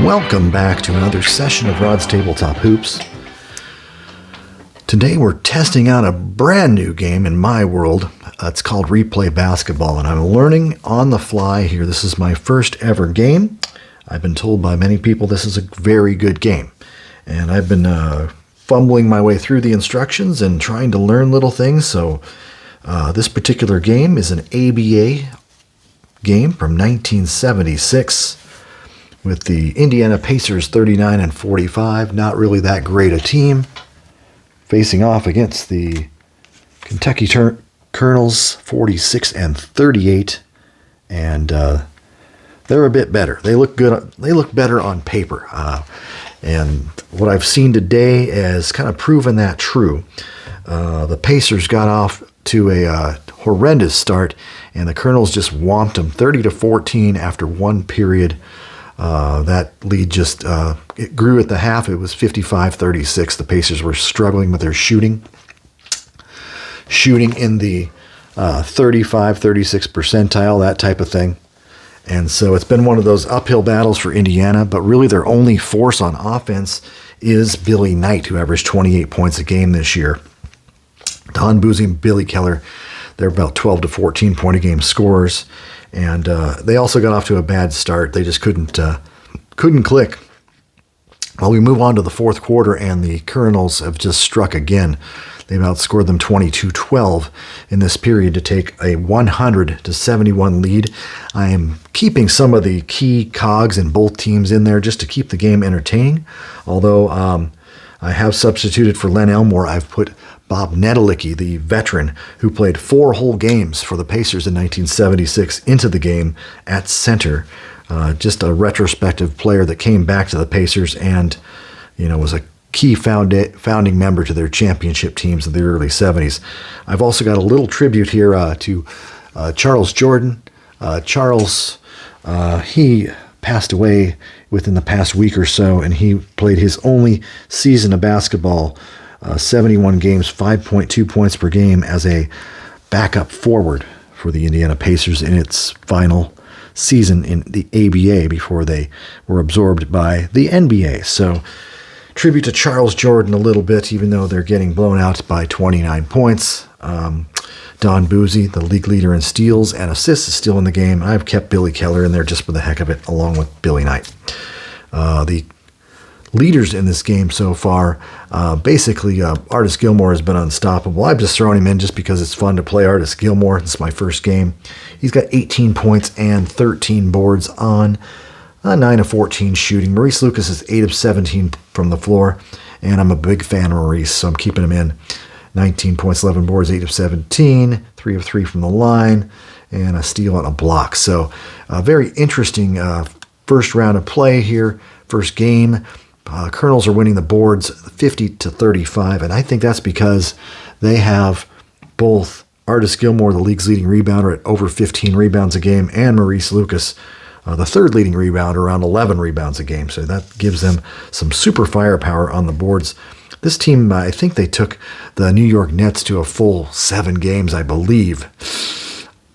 Welcome back to another session of Rod's Tabletop Hoops. Today we're testing out a brand new game in my world. It's called Replay Basketball, and I'm learning on the fly here. This is my first ever game. I've been told by many people this is a very good game, and I've been fumbling my way through the instructions and trying to learn little things. So this particular game is an ABA game from 1976. With the Indiana Pacers 39 and 45, not really that great a team, facing off against the Kentucky Colonels 46 and 38, and they're a bit better. They look good. They look better on paper, and what I've seen today has kind of proven that true. The Pacers got off to a horrendous start, and the Colonels just whomped them 30-14 after one period. That lead just it grew at the half. It was 55-36. The Pacers were struggling with their shooting in the 35-36 percentile, that type of thing. And so it's been one of those uphill battles for Indiana, but really their only force on offense is Billy Knight, who averaged 28 points a game this year. Don Boozy and Billy Keller, they're about 12 to 14 point a game scorers. And they also got off to a bad start. They just couldn't click. Well, we move on to the fourth quarter, and the Colonels have just struck again. They've outscored them 22-12 in this period to take a 100-71 lead. I am keeping some of the key cogs in both teams in there just to keep the game entertaining. Although I have substituted for Len Elmore. I've put Bob Nedelicki, the veteran who played 4 whole games for the Pacers in 1976, into the game at center. Just a retrospective player that came back to the Pacers and, was a key founding member to their championship teams in the early 70s. I've also got a little tribute here to Charles Jordan. Charles, he passed away within the past week or so, and he played his only season of basketball, 71 games, 5.2 points per game as a backup forward for the Indiana Pacers in its final season in the ABA before they were absorbed by the NBA. So tribute to Charles Jordan a little bit, even though they're getting blown out by 29 points. Don Boozy, the league leader in steals and assists, is still in the game. I've kept Billy Keller in there just for the heck of it, along with Billy Knight. The leaders in this game so far, basically Artis Gilmore has been unstoppable. I've just thrown him in just because it's fun to play Artis Gilmore. It's my first game. He's got 18 points and 13 boards on 9 of 14 shooting. Maurice Lucas is 8 of 17 from the floor, and I'm a big fan of Maurice, so I'm keeping him in. 19 points, 11 boards, 8 of 17, 3 of 3 from the line, and a steal and a block. So a very interesting first round of play here, first game. Colonels are winning the boards 50-35, and I think that's because they have both Artis Gilmore, the league's leading rebounder, at over 15 rebounds a game, and Maurice Lucas, the third leading rebounder, around 11 rebounds a game. So that gives them some super firepower on the boards. This team, I think they took the New York Nets to a full 7 games, I believe.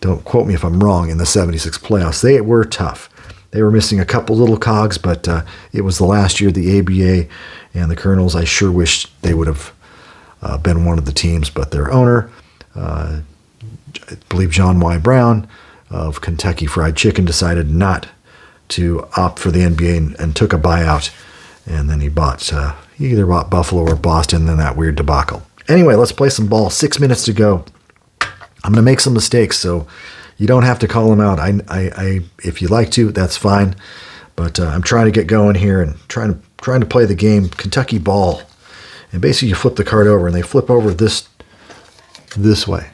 Don't quote me if I'm wrong, in the 76 playoffs. They were tough. They were missing a couple little cogs, but it was the last year of the ABA, and the Colonels, I sure wish they would have been one of the teams, but their owner, I believe John Y. Brown of Kentucky Fried Chicken, decided not to opt for the NBA and took a buyout, and then he either bought Buffalo or Boston, then that weird debacle. Anyway, let's play some ball. 6 minutes to go. I'm going to make some mistakes, so you don't have to call them out. I if you like to, that's fine. But I'm trying to get going here and trying to play the game Kentucky ball. And basically, you flip the card over, and they flip over this way.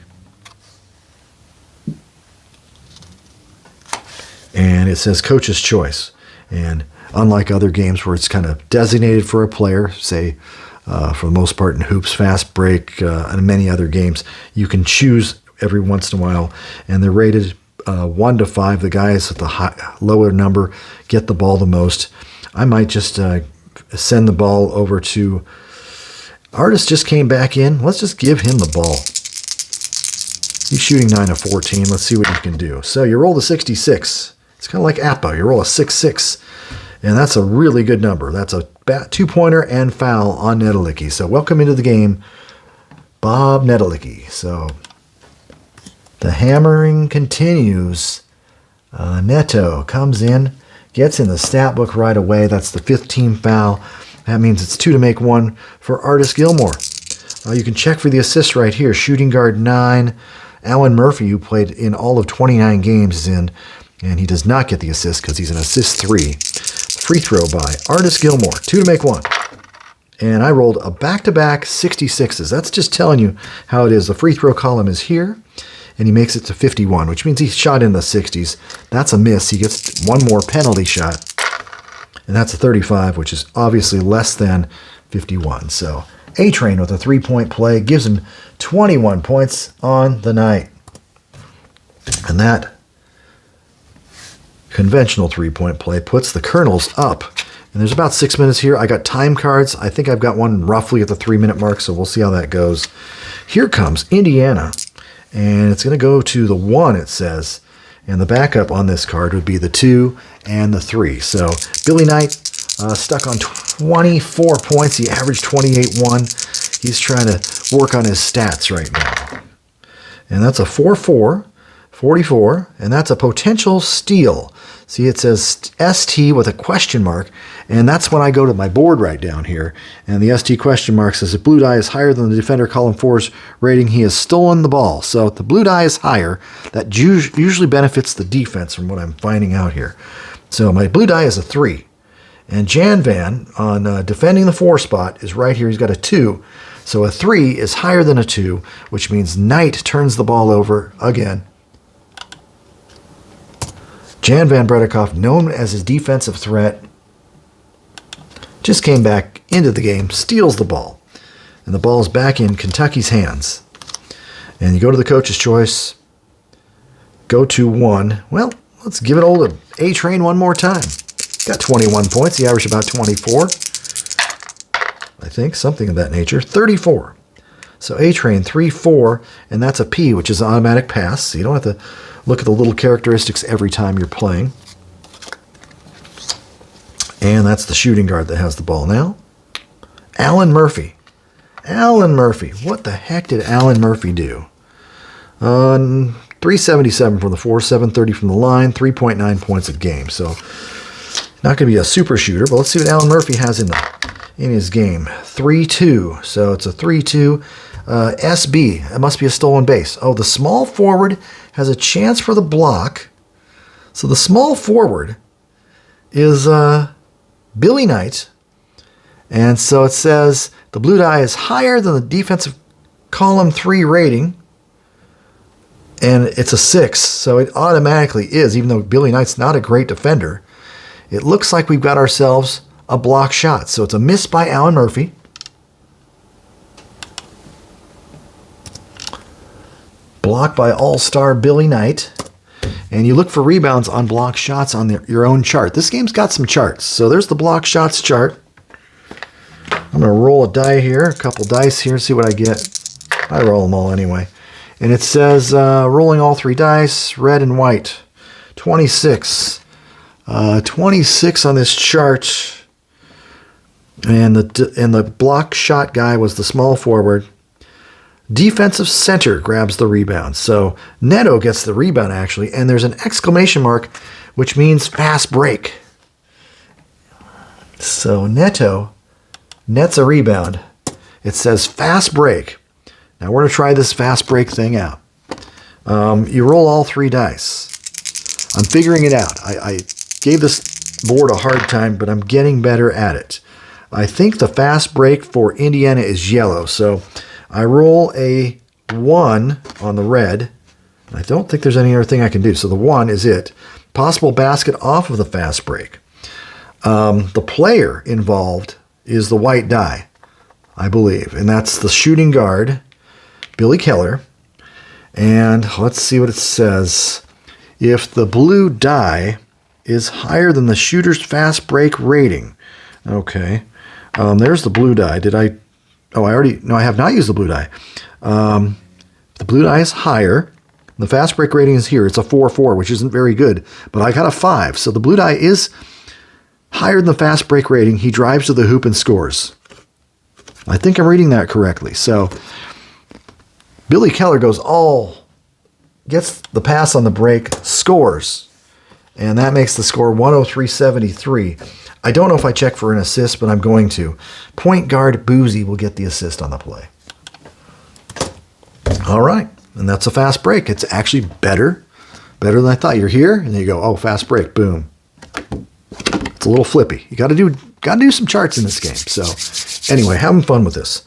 And it says coach's choice. And unlike other games where it's kind of designated for a player, say for the most part in hoops, fast break, and many other games, you can choose every once in a while, and they're rated 1 to 5. The guys at the lower number get the ball the most. I might just send the ball over to Artis. Just came back in. Let's just give him the ball. He's shooting 9 of 14. Let's see what he can do. So you roll the 66. It's kind of like APA. You roll a 6-6, And that's a really good number. That's a 2-pointer and foul on Nedelicki. So welcome into the game, Bob Nedelicki. So the hammering continues. Neto comes in, gets in the stat book right away. That's the 5th team foul. That means it's 2 to make 1 for Artis Gilmore. You can check for the assist right here. Shooting guard 9. Alan Murphy, who played in all of 29 games, is in. And he does not get the assist because he's an assist 3. Free throw by Artis Gilmore. 2 to make 1. And I rolled a back-to-back 66s. That's just telling you how it is. The free throw column is here. And he makes it to 51, which means he shot in the 60s. That's a miss. He gets one more penalty shot. And that's a 35, which is obviously less than 51. So A-Train with a 3-point play gives him 21 points on the night. And that conventional 3-point play puts the Colonels up. And there's about 6 minutes here. I got time cards. I think I've got one roughly at the 3-minute mark, so we'll see how that goes. Here comes Indiana. And it's going to go to the 1, it says. And the backup on this card would be the 2 and the 3. So Billy Knight stuck on 24 points. He averaged 28-1. He's trying to work on his stats right now. And that's a 4-4, 44, and that's a potential steal. See, it says ST with a question mark, and that's when I go to my board right down here. And the ST question mark says if blue die is higher than the defender column 4's rating, he has stolen the ball. So if the blue die is higher, that usually benefits the defense from what I'm finding out here. So my blue die is a 3. And Jan Van, on defending the 4 spot, is right here. He's got a 2. So a 3 is higher than a 2, which means Knight turns the ball over again. Jan Van Bredikoff, known as his defensive threat, just came back into the game, steals the ball. And the ball is back in Kentucky's hands. And you go to the coach's choice, go to 1. Well, let's give it old A-Train one more time. Got 21 points. He averaged about 24. I think, something of that nature. 34. So A-Train 3-4, and that's a P, which is an automatic pass. So you don't have to look at the little characteristics every time you're playing. And that's the shooting guard that has the ball now. Alan Murphy. Alan Murphy. What the heck did Alan Murphy do? 377 from the 4, 730 from the line, 3.9 points a game. So not going to be a super shooter, but let's see what Alan Murphy has in his game. 3-2. So it's a 3-2. SB. It must be a stolen base. Oh, the small forward has a chance for the block. So the small forward is Billy Knight. And so it says the blue die is higher than the defensive column 3 rating. And it's a 6. So it automatically is, even though Billy Knight's not a great defender. It looks like we've got ourselves a block shot. So it's a miss by Alan Murphy. Blocked by all-star Billy Knight. And you look for rebounds on block shots on your own chart. This game's got some charts. So there's the block shots chart. I'm going to roll a die here, a couple dice here, see what I get. I roll them all anyway. And it says rolling all 3 dice, red and white. 26. 26 on this chart. And the block shot guy was the small forward. Defensive center grabs the rebound. So Neto gets the rebound, actually, and there's an exclamation mark, which means fast break. So Neto nets a rebound. It says fast break. Now we're going to try this fast break thing out. You roll all 3 dice. I'm figuring it out. I gave this board a hard time, but I'm getting better at it. I think the fast break for Indiana is yellow, so I roll a 1 on the red. I don't think there's any other thing I can do. So the 1 is it. Possible basket off of the fast break. The player involved is the white die, I believe. And that's the shooting guard, Billy Keller. And let's see what it says. If the blue die is higher than the shooter's fast break rating. Okay. There's the blue die. I have not used the blue die. The blue die is higher. The fast break rating is here. It's a 4-4, which isn't very good, but I got a 5. So the blue die is higher than the fast break rating. He drives to the hoop and scores. I think I'm reading that correctly. So Billy Keller gets the pass on the break, scores. And that makes the score 103-73. I don't know if I check for an assist, but I'm going to. Point guard Boozy will get the assist on the play. All right. And that's a fast break. It's actually better than I thought. You're here, and then you go, oh, fast break, boom. It's a little flippy. You got to do some charts in this game. So anyway, having fun with this.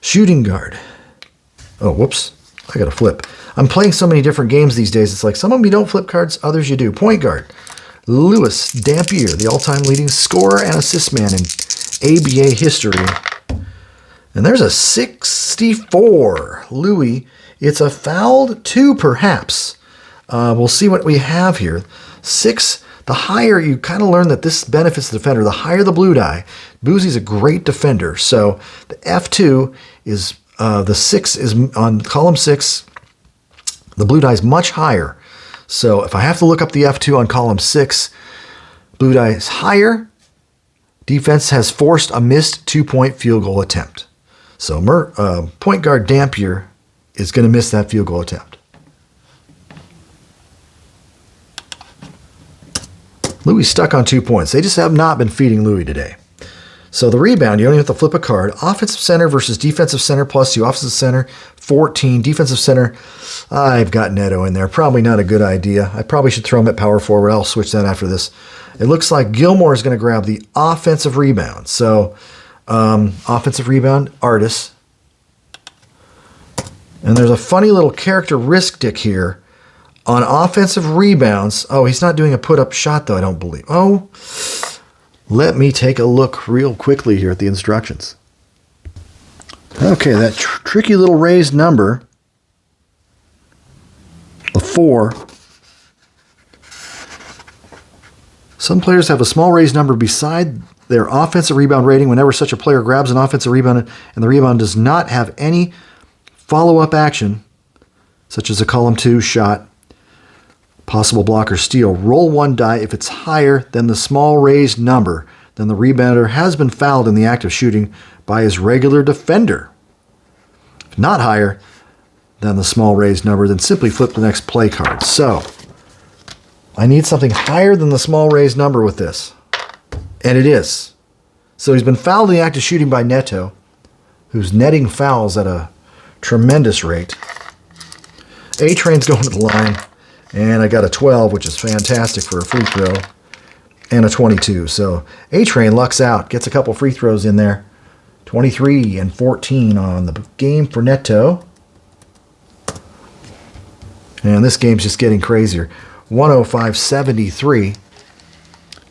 Shooting guard. Oh, whoops. I got to flip. I'm playing so many different games these days. It's like some of them you don't flip cards, others you do. Point guard. Louis Dampier, the all-time leading scorer and assist man in ABA history. And there's a 64. Louis. It's a fouled 2, perhaps. We'll see what we have here. 6. The higher, you kind of learn that this benefits the defender. The higher the blue die. Boozy's a great defender. So the F2 is, the 6 is on column 6. The blue die is much higher. So if I have to look up the F2 on column 6, blue die is higher. Defense has forced a missed 2-point field goal attempt. So point guard Dampier is going to miss that field goal attempt. Louis stuck on 2 points. They just have not been feeding Louis today. So the rebound, you only have to flip a card. Offensive center versus defensive center +2. Offensive center, 14. Defensive center, I've got Neto in there. Probably not a good idea. I probably should throw him at power forward. I'll switch that after this. It looks like Gilmore is going to grab the offensive rebound. So offensive rebound, Artis. And there's a funny little characteristic here on offensive rebounds. Oh, he's not doing a put-up shot, though, I don't believe. Oh, let me take a look real quickly here at the instructions. Okay, that tricky little raised number, the 4. Some players have a small raised number beside their offensive rebound rating whenever such a player grabs an offensive rebound and the rebound does not have any follow-up action, such as a column 2 shot, possible block or steal. Roll 1 die. If it's higher than the small raised number, then the rebounder has been fouled in the act of shooting by his regular defender. If not higher than the small raised number, then simply flip the next play card. So I need something higher than the small raised number with this. And it is. So he's been fouled in the act of shooting by Neto, who's netting fouls at a tremendous rate. A-Train's going to the line. And I got a 12, which is fantastic for a free throw, and a 22. So A-Train lucks out, gets a couple free throws in there. 23 and 14 on the game for Neto. And this game's just getting crazier. 105-73.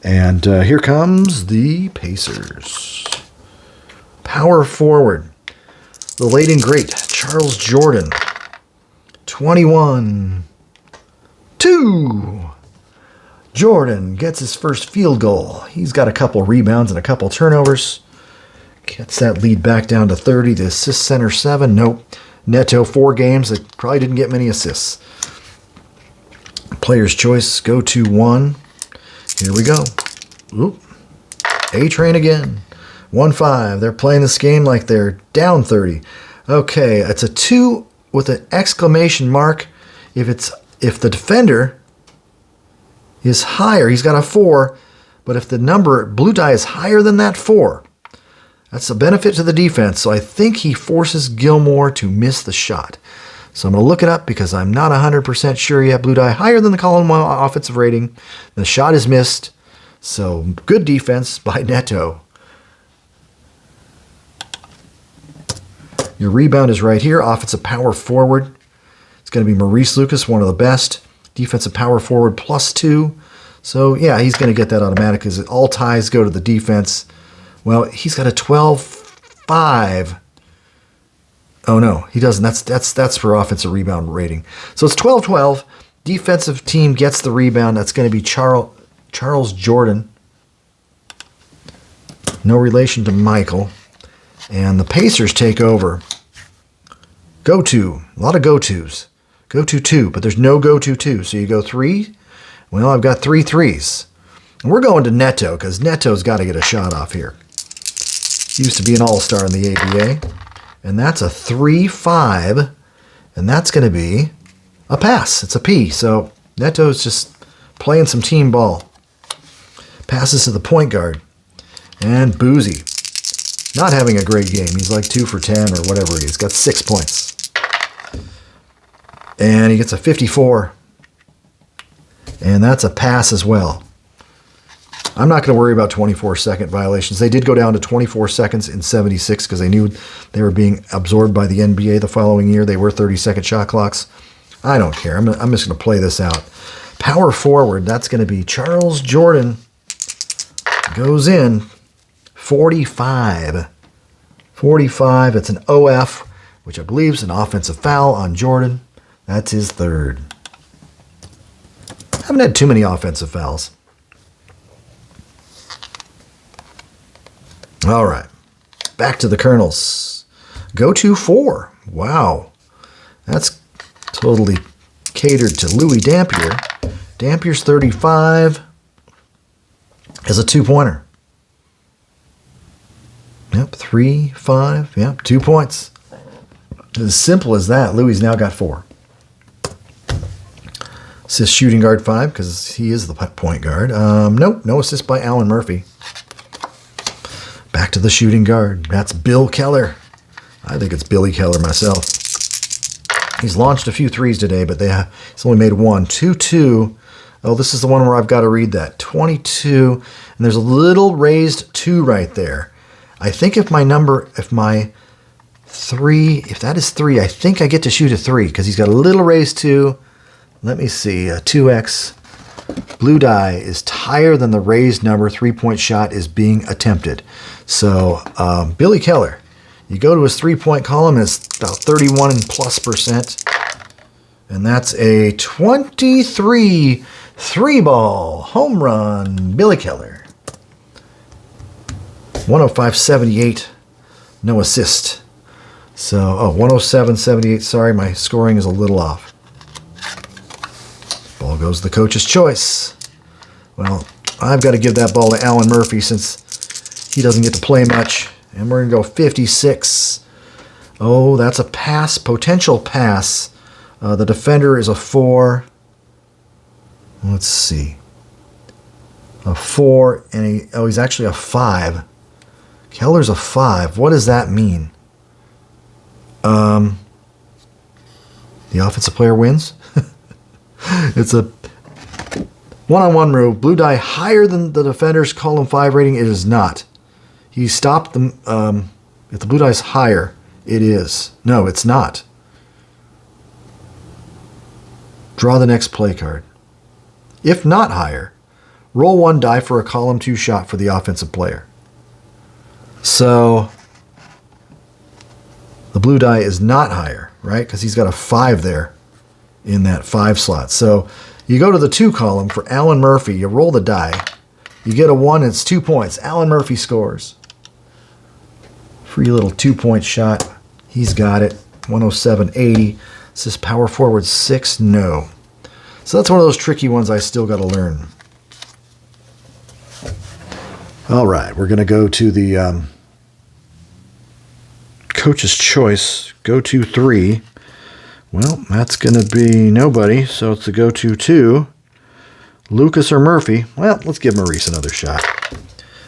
And here comes the Pacers. Power forward. The late and great Charles Jordan. 21-2. Jordan gets his first field goal. He's got a couple rebounds and a couple turnovers. Gets that lead back down to 30. The assist center 7. Nope. Neto 4 games. That probably didn't get many assists. Player's choice. Go to 1. Here we go. Oop. A-Train again. 1-5. They're playing this game like they're down 30. Okay, it's a 2 with an exclamation mark. If the defender is higher, he's got a 4, but if the number, blue die, is higher than that 4, that's a benefit to the defense. So I think he forces Gilmore to miss the shot. So I'm going to look it up because I'm not 100% sure yet. Blue die higher than the column 1 offensive rating. The shot is missed. So good defense by Neto. Your rebound is right here. Offensive power forward. It's going to be Maurice Lucas, one of the best. Defensive power forward +2. So, yeah, he's going to get that automatic because all ties go to the defense. Well, he's got a 12-5. Oh, no, he doesn't. That's for offensive rebound rating. So it's 12-12. Defensive team gets the rebound. That's going to be Charles Jordan. No relation to Michael. And the Pacers take over. Go-to. A lot of go-tos. Go-to 2, but there's no go-to 2. So you go 3. Well, I've got 3 threes. And we're going to Neto because Neto's got to get a shot off here. Used to be an all-star in the ABA. And that's a 3-5. And that's going to be a pass. It's a P. So Neto's just playing some team ball. Passes to the point guard. And Boozy. Not having a great game. He's like 2 for 10 or whatever he is. Got 6 points. And he gets a 54. And that's a pass as well. I'm not going to worry about 24-second violations. They did go down to 24 seconds in 76 because they knew they were being absorbed by the NBA the following year. They were 30-second shot clocks. I don't care. I'm just going to play this out. Power forward, that's going to be Charles Jordan. Goes in 45. 45, it's an OF, which I believe is an offensive foul on Jordan. That's his third. Haven't had too many offensive fouls. All right, back to the Colonels. Go to 4. Wow, that's totally catered to Louis Dampier. Dampier's 35 as a 2-pointer. Yep, 3, 5, yep, 2 points. As simple as that. Louis now got 4. Assist shooting guard 5 because he is the point guard. Nope, no assist by Alan Murphy. Back to the shooting guard. That's Bill Keller. I think it's Billy Keller myself. He's launched a few threes today, but he's only made one. 2-2. Oh, this is the one where I've got to read that. 22. And there's a little raised 2 right there. I think if that is 3, I think I get to shoot a 3 because he's got a little raised 2. Let me see. A 2X. Blue die is higher than the raised number. 3-point shot is being attempted. So Billy Keller, you go to his 3-point column, and it's about 31+%. And that's a 23 3-ball home run, Billy Keller. 105.78, no assist. So, 107.78. Sorry, my scoring is a little off. Ball goes the coach's choice. Well, I've got to give that ball to Alan Murphy since he doesn't get to play much. And we're going to go 56. Oh, that's a pass, potential pass. The defender is a 4. Let's see. A 4, and he's actually a 5. Keller's a 5. What does that mean? The offensive player wins? It's a one-on-one move. Blue die higher than the defender's column 5 rating. It is not. He stopped them. If the blue die is higher, it is. No, it's not. Draw the next play card. If not higher, roll 1 die for a column 2 shot for the offensive player. So the blue die is not higher, right? Because he's got a 5 there in that 5 slot. So you go to the 2 column for Alan Murphy. You roll the die. You get a 1, and it's 2 points. Alan Murphy scores. Free little 2-point shot. He's got it. 107.80. Is this power forward 6? No. So that's one of those tricky ones I still got to learn. All right, we're going to go to the coach's choice. Go to 3. Well, that's going to be nobody, so it's a go to 2. Lucas or Murphy. Well, let's give Maurice another shot.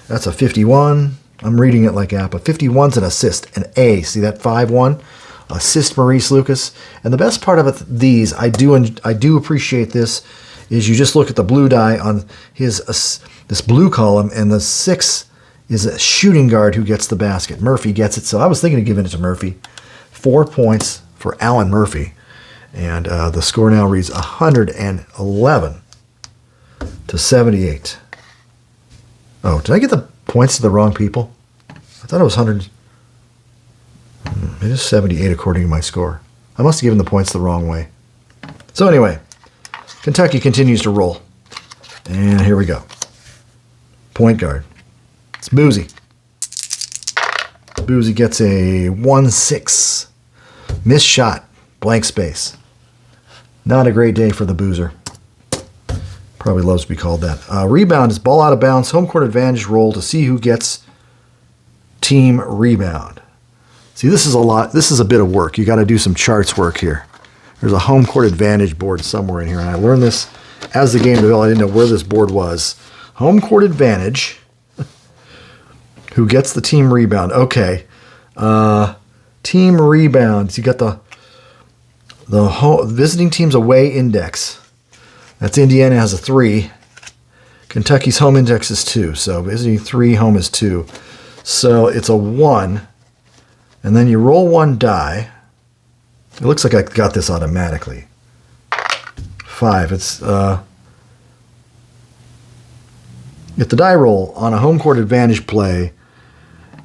That's a 51. I'm reading it like Appa. 51's an assist, an A. See that 5-1? Assist Maurice Lucas. And the best part of it, I do appreciate this, is you just look at the blue die on this blue column, and the 6 is a shooting guard who gets the basket. Murphy gets it, so I was thinking of giving it to Murphy. 4 points for Alan Murphy. And the score now reads 111-78. Oh, did I get the points to the wrong people? I thought it was 100. It is 78 according to my score. I must have given the points the wrong way. So anyway, Kentucky continues to roll. And here we go. Point guard. It's Boozy. Boozy gets a 1-6. Missed shot. Blank space. Not a great day for the Boozer. Probably loves to be called that. Rebound is ball out of bounds, home court advantage roll to see who gets team rebound. See, this is a lot. This is a bit of work. You got to do some charts work here. There's a home court advantage board somewhere in here, and I learned this as the game developed. I didn't know where this board was. Home court advantage. Who gets the team rebound? Okay. Team rebounds. You got the visiting team's away index. That's Indiana has a 3. Kentucky's home index is 2. So visiting 3, home is 2. So it's a 1. And then you roll 1 die. It looks like I got this automatically. 5. It's if the die roll on a home court advantage play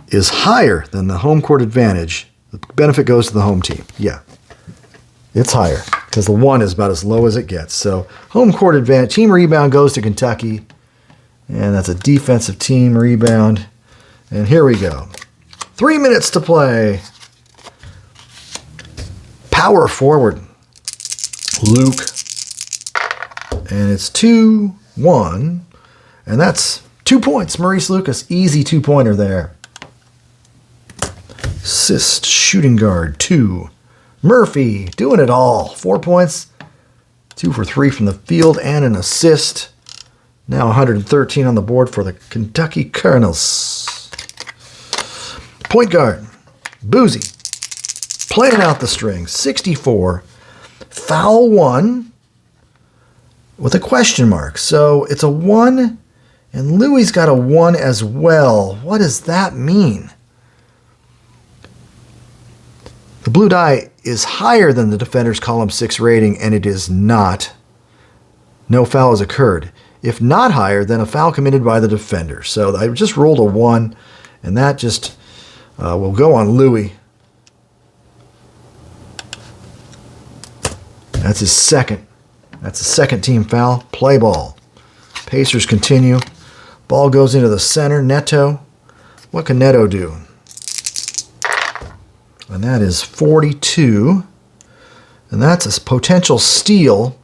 is higher than the home court advantage, the benefit goes to the home team. Yeah. It's higher because the 1 is about as low as it gets. So home court advantage, team rebound goes to Kentucky. And that's a defensive team rebound. And here we go. 3 minutes to play. Power forward. Luke. And it's 2-1. And that's 2 points. Maurice Lucas. Easy 2-pointer there. Assist. Shooting guard. 2. Murphy. Doing it all. 4 points. 2 for 3 from the field and an assist. Now 113 on the board for the Kentucky Colonels. Point guard. Boozy. Playing out the string. 64. Foul 1 with a question mark. So it's a 1, and Louis got a 1 as well. What does that mean? The blue die is higher than the defender's column 6 rating, and it is not. No foul has occurred. If not higher, then a foul committed by the defender. So I just rolled a 1, and that just will go on Louis. That's his second. That's the second team foul. Play ball. Pacers continue. Ball goes into the center. Neto. What can Neto do? And that is 42. And that's a potential steal.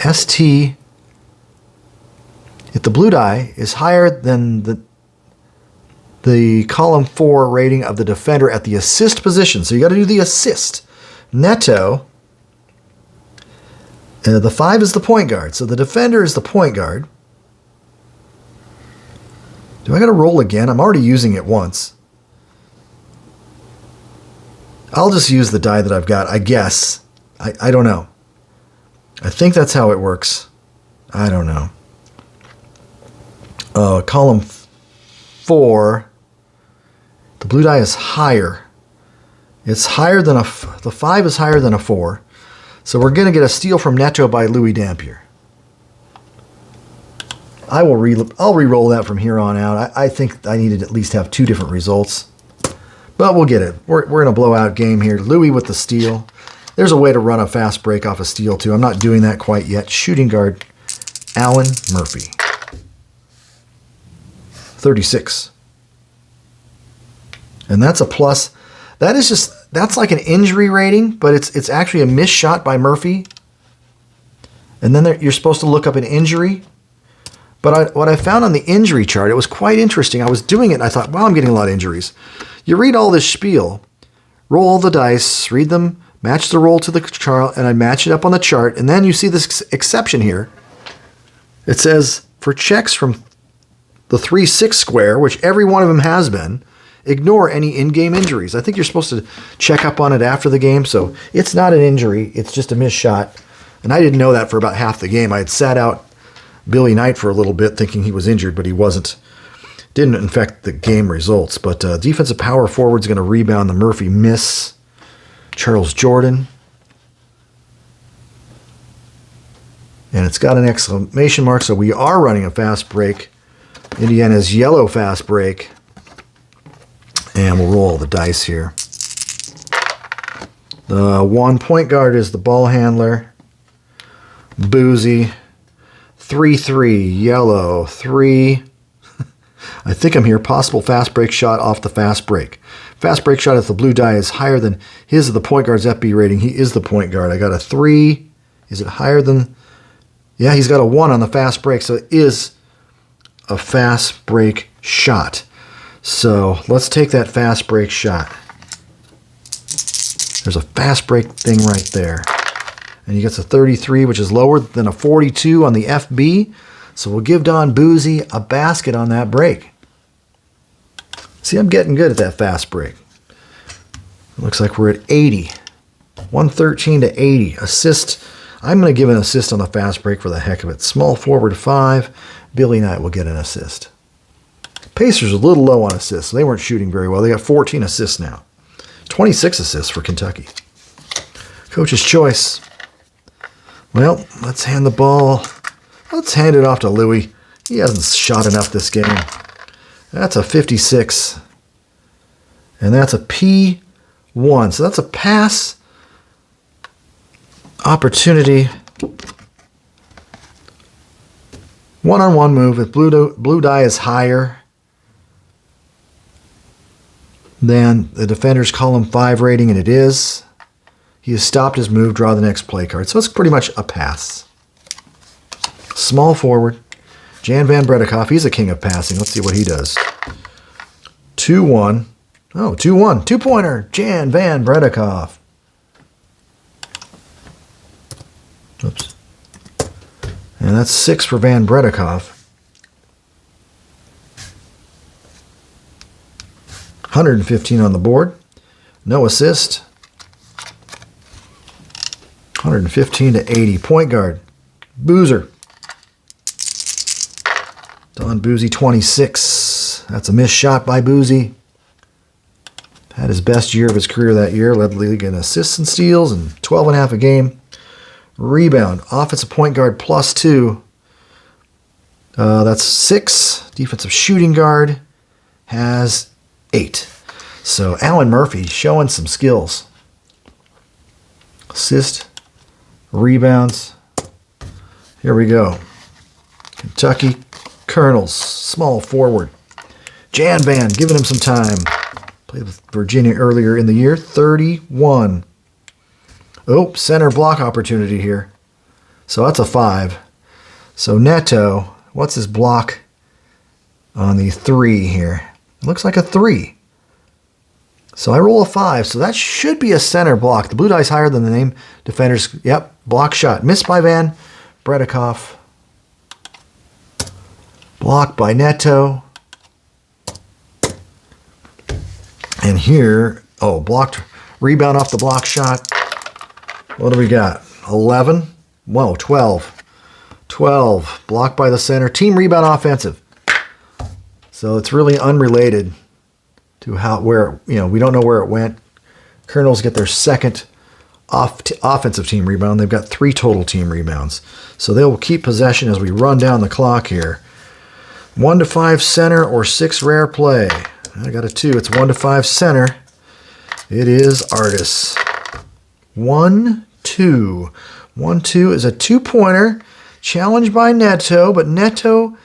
ST, if the blue die is higher than the column 4 rating of the defender at the assist position, so you got to do the assist. Neto, the 5 is the point guard, so the defender is the point guard. Do I got to roll again? I'm already using it once. I'll just use the die that I've got, I guess. I don't know. I think that's how it works. I don't know. Column 4. The blue die is higher. It's higher than the 5 is higher than a 4. So we're going to get a steal from Neto by Louis Dampier. I'll re-roll that from here on out. I think I needed to at least have 2 different results. But we'll get it. We're in a blowout game here. Louis with the steal. There's a way to run a fast break off a steal, too. I'm not doing that quite yet. Shooting guard, Alan Murphy. 36. And that's a plus. That's like an injury rating, but it's actually a missed shot by Murphy. And then you're supposed to look up an injury. But what I found on the injury chart, it was quite interesting. I was doing it, and I thought, well, I'm getting a lot of injuries. You read all this spiel, roll all the dice, read them, match the roll to the chart, and I match it up on the chart. And then you see this exception here. It says, for checks from the 3-6 square, which every one of them has been, ignore any in-game injuries. I think you're supposed to check up on it after the game. So it's not an injury. It's just a missed shot. And I didn't know that for about half the game. I had sat out Billy Knight for a little bit thinking he was injured, but he wasn't. Didn't affect the game results. But defensive power forward's going to rebound the Murphy miss. Charles Jordan. And it's got an exclamation mark, so we are running a fast break. Indiana's yellow fast break. And we'll roll the dice here. The 1 point guard is the ball handler. Boozy. 3-3, yellow, 3. I think I'm here. Possible fast break shot off the fast break. Fast break shot if the blue die is higher than his of the point guard's FB rating. He is the point guard. I got a 3. Is it higher than? Yeah, he's got a 1 on the fast break, so it is a fast break shot. So let's take that fast break shot. There's a fast break thing right there. And he gets a 33, which is lower than a 42 on the FB. So we'll give Don Boozy a basket on that break. See, I'm getting good at that fast break. It looks like we're at 80. 113 to 80. Assist. I'm going to give an assist on the fast break for the heck of it. Small forward 5. Billy Knight will get an assist. Pacers are a little low on assists. So they weren't shooting very well. They got 14 assists now. 26 assists for Kentucky. Coach's choice. Well, let's hand the ball. Let's hand it off to Louis. He hasn't shot enough this game. That's a 56. And that's a P1. So that's a pass opportunity. One-on-one move. If blue die is higher than the defender's column 5 rating, and it is, he has stopped his move, draw the next play card. So it's pretty much a pass. Small forward. Jan Van Bredikoff, he's a king of passing. Let's see what he does. 2-1. Oh, 2-1. Two-pointer. Jan Van Bredikoff. Oops. And that's 6 for Van Bredikoff. 115 on the board. No assist. 115 to 80. Point guard. Boozer. Don Boozy, 26. That's a missed shot by Boozy. Had his best year of his career that year. Led the league in assists and steals and 12.5 a game. Rebound. Offensive point guard +2. That's 6. Defensive shooting guard has 8. So Alan Murphy showing some skills. Assist. Rebounds. Here we go. Kentucky Colonels, small forward. Jan Van, giving him some time. Played with Virginia earlier in the year. 31. Oh, center block opportunity here. So that's a 5. So Neto, what's his block on the 3 here? It looks like a 3. So I roll a 5. So that should be a center block. The blue die's higher than the name defenders. Yep, block shot. Missed by Van Bredikoff. Blocked by Neto. And here, oh, blocked rebound off the block shot. What do we got? 11? Whoa, 12. 12. Blocked by the center. Team rebound offensive. So it's really unrelated to where, we don't know where it went. Colonels get their second offensive team rebound. They've got 3 total team rebounds. So they will keep possession as we run down the clock here. 1 to 5 center or 6 rare play. I got a 2. It's 1 to 5 center. It is Artis. 1-2. 1-2 is a 2-pointer. Challenged by Neto, but Neto,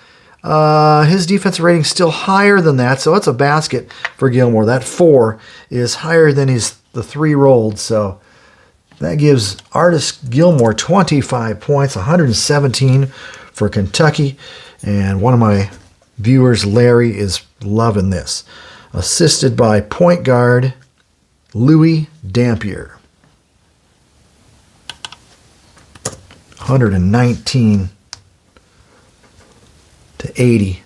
his defensive rating is still higher than that, so it's a basket for Gilmore. That 4 is higher than the 3 rolled, so that gives Artis Gilmore 25 points, 117 for Kentucky. And one of my viewers, Larry, is loving this. Assisted by point guard Louis Dampier. 119 to 80.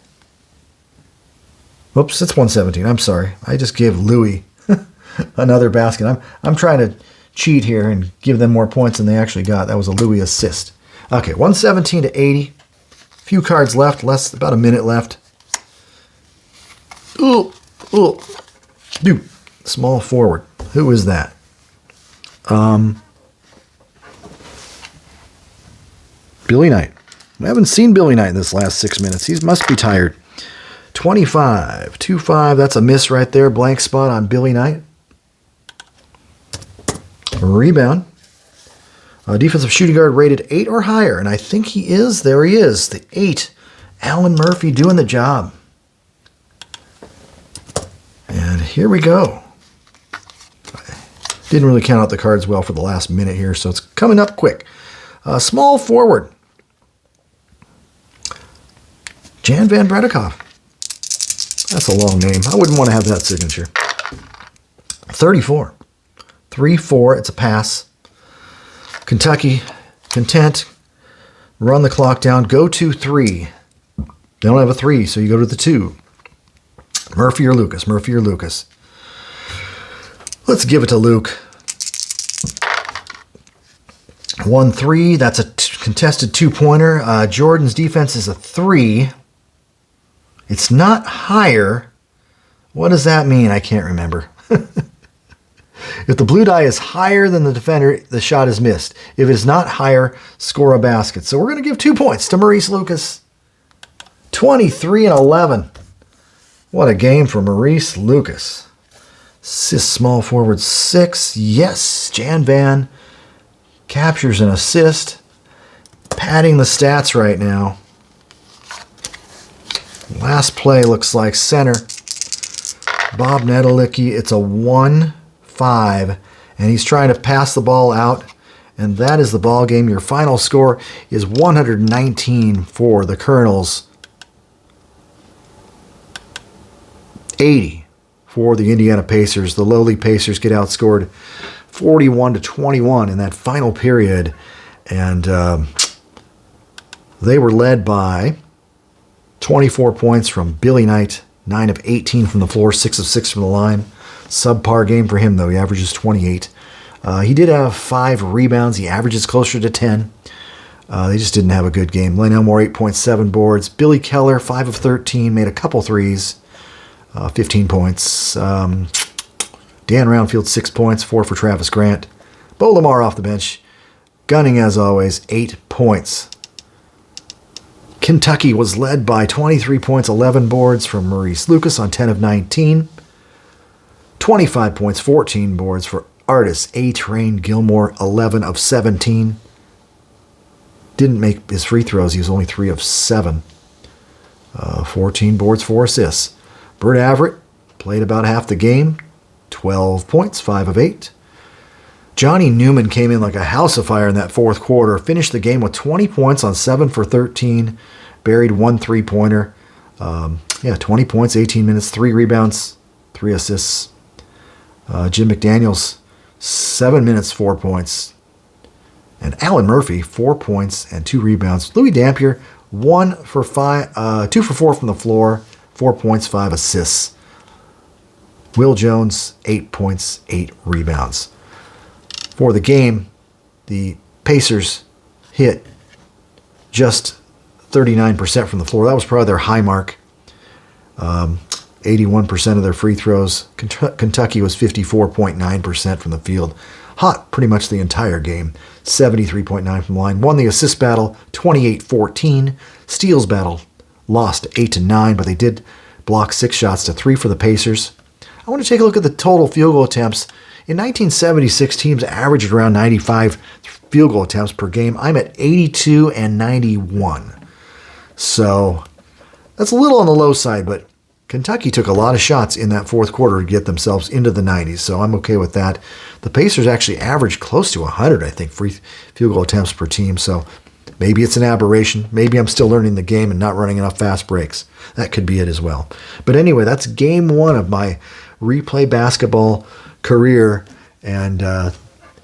Oops, it's 117. I'm sorry. I just gave Louis another basket. I'm trying to cheat here and give them more points than they actually got. That was a Louis assist. Okay, 117 to 80. Few cards left, about a minute left. Dude, small forward. Who is that? Billy Knight. We haven't seen Billy Knight in this last 6 minutes. He must be tired. 25, 2-5. That's a miss right there. Blank spot on Billy Knight. Rebound. Defensive shooting guard rated 8 or higher, and I think he is. There he is, the 8. Alan Murphy doing the job. here we go. Didn't really count out the cards well for the last minute here, so it's coming up quick. Small forward. Jan Van Bredikov. That's a long name. I wouldn't want to have that signature. 34. 3-4. It's a pass. Kentucky. Content. Run the clock down. Go to 3. They don't have a 3, so you go to the 2. Murphy or Lucas. Murphy or Lucas. Let's give it to Luke. 1-3. That's a contested 2-pointer. Jordan's defense is a 3. It's not higher. What does that mean? I can't remember. If the blue die is higher than the defender, the shot is missed. If it's not higher, score a basket. So we're going to give 2 points to Maurice Lucas. 23-11. What a game for Maurice Lucas. Assist small forward 6. Yes, Jan Van captures an assist. Padding the stats right now. Last play looks like center. Bob Nedelicki. It's a 1-5. And he's trying to pass the ball out. And that is the ball game. Your final score is 119 for the Colonels. 80 for the Indiana Pacers. The lowly Pacers get outscored 41-21 in that final period. And they were led by 24 points from Billy Knight, 9 of 18 from the floor, 6 of 6 from the line. Subpar game for him, though. He averages 28. He did have 5 rebounds. He averages closer to 10. They just didn't have a good game. Len Elmore, 8.7 boards. Billy Keller, 5 of 13, made a couple threes. 15 points. Dan Roundfield, 6 points, 4 for Travis Grant. Bo Lamar off the bench. Gunning, as always, 8 points. Kentucky was led by 23 points, 11 boards from Maurice Lucas on 10 of 19. 25 points, 14 boards for Artis. A-Train Gilmore, 11 of 17. Didn't make his free throws. He was only 3 of 7. 14 boards, 4 assists. Bert Everett played about half the game. 12 points, 5 of 8. Johnny Newman came in like a house of fire in that fourth quarter. Finished the game with 20 points on 7 for 13. Buried 1 3-pointer. 20 points, 18 minutes, 3 rebounds, 3 assists. Jim McDaniels, 7 minutes, 4 points. And Alan Murphy, 4 points and 2 rebounds. Louis Dampier, 2 for 4 from the floor, 4 points, 5 assists. Will Jones, 8 points, 8 rebounds. For the game, the Pacers hit just 39% from the floor. That was probably their high mark. 81% of their free throws. Kentucky was 54.9% from the field. Hot pretty much the entire game. 73.9 from the line. Won the assist battle 28-14. Steals battle lost 8-9, but they did block 6 shots to 3 for the Pacers. I want to take a look at the total field goal attempts. In 1976, teams averaged around 95 field goal attempts per game. I'm at 82 and 91. So that's a little on the low side, but Kentucky took a lot of shots in that fourth quarter to get themselves into the 90s, so I'm okay with that. The Pacers actually averaged close to 100, I think, free field goal attempts per team, so maybe it's an aberration. Maybe I'm still learning the game and not running enough fast breaks. That could be it as well. But anyway, that's game 1 of my replay basketball career, and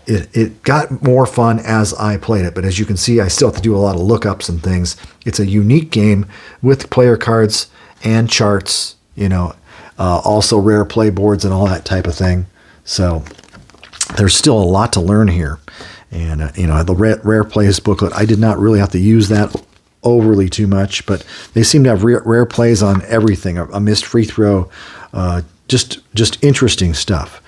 it got more fun as I played it. But as you can see, I still have to do a lot of lookups and things. It's a unique game with player cards and charts, also rare play boards and all that type of thing. So there's still a lot to learn here. And, the rare plays booklet, I did not really have to use that overly too much, but they seem to have rare plays on everything, a missed free throw, just interesting stuff.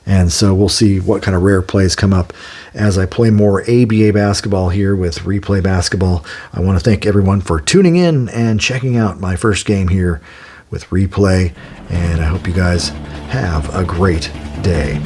And so we'll see what kind of rare plays come up as I play more ABA basketball here with Replay Basketball. I want to thank everyone for tuning in and checking out my first game here with Replay. And I hope you guys have a great day.